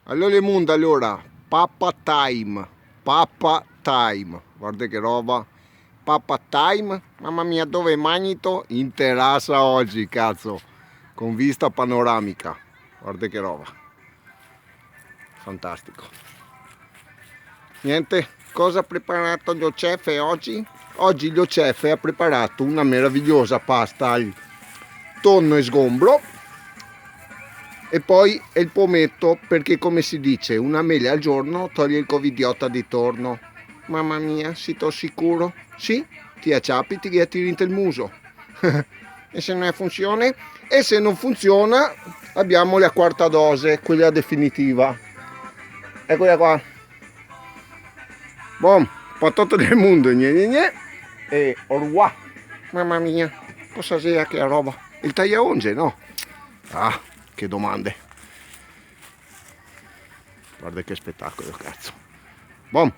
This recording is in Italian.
Allora il mondo, allora, Papa Time, Papa Time, guarda che roba, Papa Time, mamma mia dove è Magnito? In terrazza oggi, cazzo, con vista panoramica, guarda che roba, fantastico. Niente, cosa ha preparato lo chef oggi? Oggi lo chef ha preparato una meravigliosa pasta al tonno e sgombro. E poi il pometto, perché come si dice, una mela al giorno toglie il covidiota di torno. Mamma mia, sei sicuro? Sì, ti acciappi, ti tiri in il muso. E se non funziona? E se non funziona, abbiamo la quarta dose, quella definitiva. Eccola qua. Bom, patotto del mondo, gne. E au revoir. Mamma mia, cosa sia che roba? Il tagliaonge, no? Ah, che domande. Guarda che spettacolo, cazzo. Bom.